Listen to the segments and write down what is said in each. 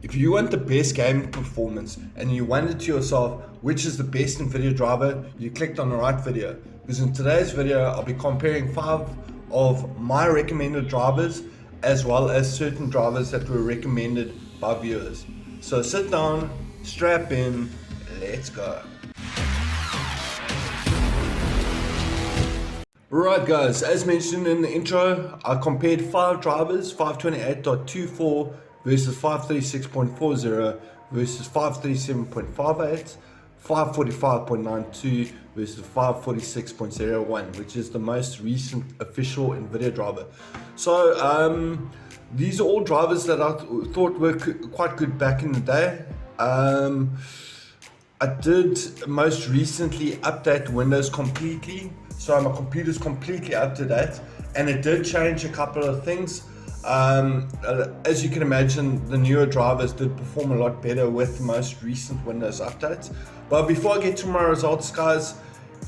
If you want the best gaming performance and you wondered to yourself which is the best Nvidia driver, you clicked on the right video. Because in today's video, I'll be comparing 5 of my recommended drivers as well as certain drivers that were recommended by viewers. So sit down, strap in, let's go. Right guys, as mentioned in the intro, I compared 5 drivers, 528.24 versus 536.40 versus 537.58, 545.92 versus 546.01, which is the most recent official Nvidia driver. So these are all drivers that I thought were quite good back in the day. I did most recently update Windows completely, so my computer's completely up to date, and it did change a couple of things. As you can imagine, the newer drivers did perform a lot better with the most recent Windows updates. But before I get to my results, guys,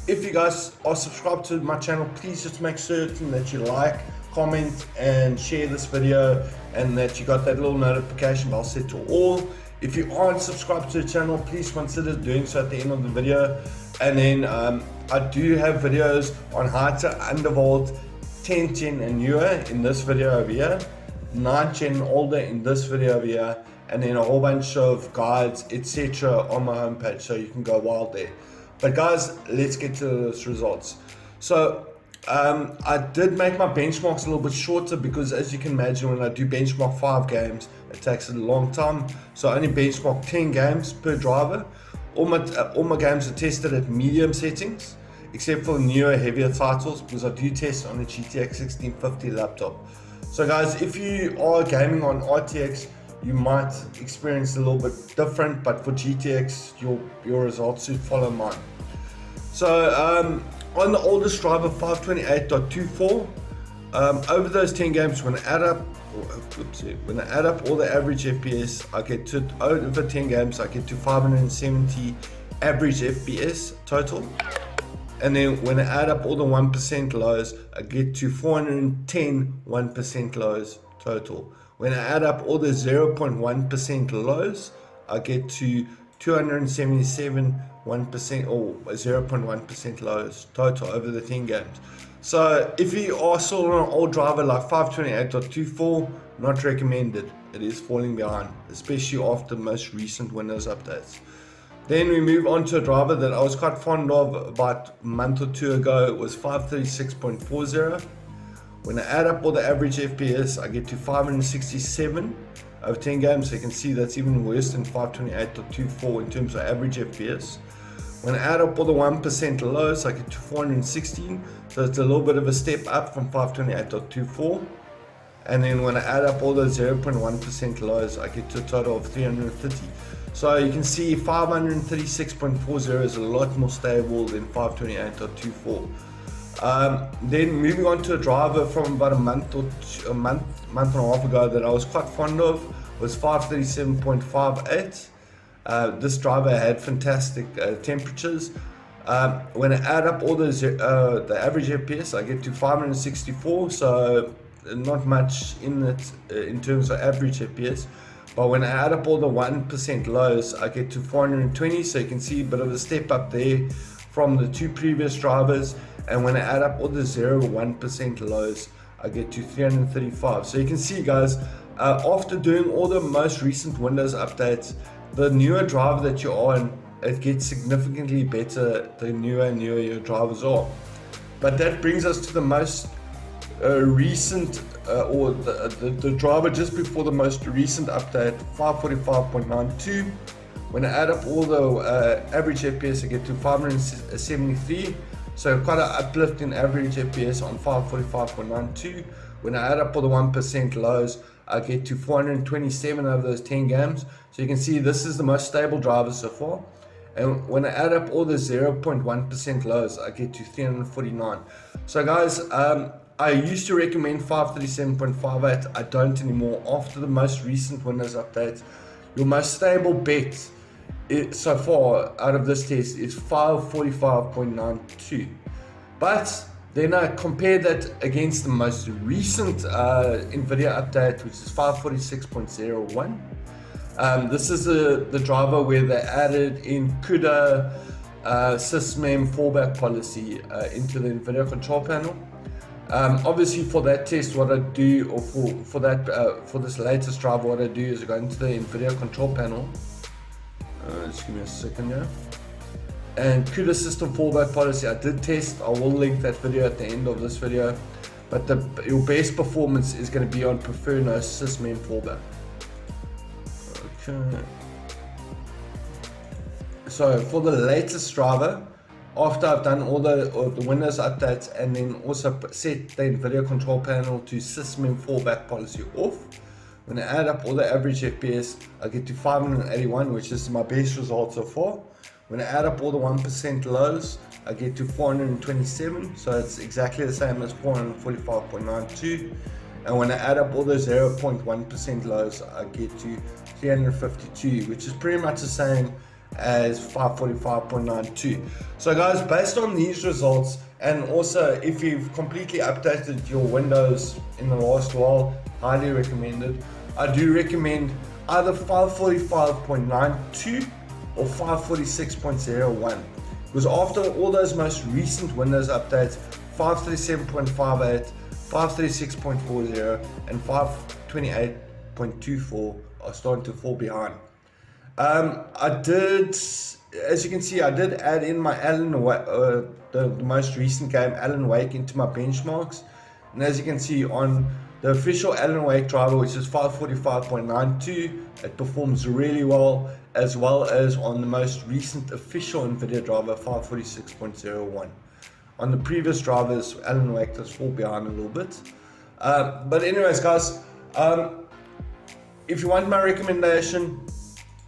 if you guys are subscribed to my channel, please just make certain that you like, comment and share this video, and that you got that little notification bell set to all. If you aren't subscribed to the channel, please consider doing so at the end of the video. And then I do have videos on how to undervolt 10 gen and newer in this video over here, 9 gen and older in this video over here, and then a whole bunch of guides etc. on my homepage, so you can go wild there. But guys, let's get to those results. So I did make my benchmarks a little bit shorter because, as you can imagine, when I do benchmark 5 games, it takes a long time. So I only benchmark 10 games per driver. All my games are tested at medium settings, except for the newer, heavier titles, because I do test on a GTX 1650 laptop. So guys, if you are gaming on RTX, you might experience a little bit different, but for GTX, your results should follow mine. So on the oldest driver, 528.24, over those 10 games, when I add up all the average FPS, I get to, over 10 games, I get to 570 average FPS total. And then when I add up all the 1% lows, I get to 410 1% lows total. When I add up all the 0.1% lows, I get to 277 1% or 0.1% lows total over the 10 games. So if you are still on an old driver like 528.24, not recommended. It is falling behind, especially after the most recent Windows updates. Then we move on to a driver that I was quite fond of about a month or 2 ago. It was 536.40. When I add up all the average FPS, I get to 567 over 10 games. So you can see that's even worse than 528.24 in terms of average FPS. When I add up all the 1% lows, I get to 416. So it's a little bit of a step up from 528.24. And then when I add up all the 0.1% lows, I get to a total of 330. So you can see 536.40 is a lot more stable than 528.24. Then moving on to a driver from about a month and a half ago that I was quite fond of was 537.58. This driver had fantastic temperatures. When I add up all the average FPS, I get to 564. So not much in it in terms of average FPS. But when I add up all the 1% lows, I get to 420. So you can see a bit of a step up there from the 2 previous drivers. And when I add up all the 0.1% lows, I get to 335. So you can see, guys, after doing all the most recent Windows updates, the newer driver that you're on, it gets significantly better the newer and newer your drivers are. But that brings us to the most recent or the driver just before the most recent update, 545.92. When I add up all the average FPS, I get to 573. So quite an uplift in average FPS on 545.92. When I add up all the 1% lows, I get to 427 over those 10 games. So you can see this is the most stable driver so far. And when I add up all the 0.1% lows, I get to 349. So guys, I used to recommend 537.58. I don't anymore. After the most recent Windows updates, your most stable bet so far out of this test is 545.92. But then I compare that against the most recent Nvidia update, which is 546.01. This is the driver where they added in CUDA sysmem fallback policy into the Nvidia control panel. Obviously for that test, what I do, or for this latest driver, what I do is I go into the Nvidia control panel. Just give me a second here. And CUDA system fallback policy, I did test. I will link that video at the end of this video. But your best performance is going to be on prefer no sysmem fallback. Okay. So for the latest driver, after I've done all the Windows updates and then also set the Nvidia control panel to sysmem fallback policy off, when I add up all the average FPS, I get to 581, which is my best result so far. When I add up all the 1% lows, I get to 427, so it's exactly the same as 445.92. And when I add up all the 0.1% lows, I get to 352, which is pretty much the same as 545.92. So guys, based on these results, and also if you've completely updated your Windows in the last while, highly recommended. I do recommend either 545.92 or 546.01, because after all those most recent Windows updates, 537.58, 536.40 and 528.24 are starting to fall behind. I did, as you can see, I did add in my the most recent game, Alan Wake, into my benchmarks. And as you can see on the official Alan Wake driver, which is 545.92, it performs really well as on the most recent official Nvidia driver, 546.01. On the previous drivers, Alan Wake does fall behind a little bit. But anyways, guys, if you want my recommendation,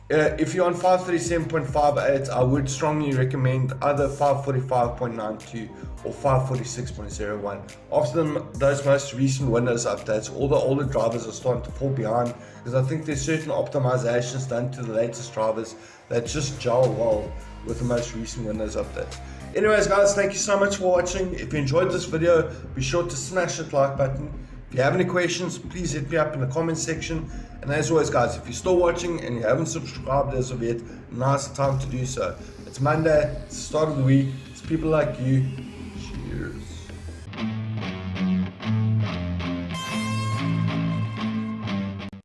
if you're on 537.58, I would strongly recommend either 545.92 or 546.01. After those most recent Windows updates, all the older drivers are starting to fall behind, because I think there's certain optimizations done to the latest drivers that just gel well with the most recent Windows updates. Anyways guys, thank you so much for watching. If you enjoyed this video, be sure to smash that like button. If you have any questions, please hit me up in the comment section. And as always guys, if you're still watching and you haven't subscribed as of yet, now's the time to do so. It's Monday, it's the start of the week, it's people like you. Cheers.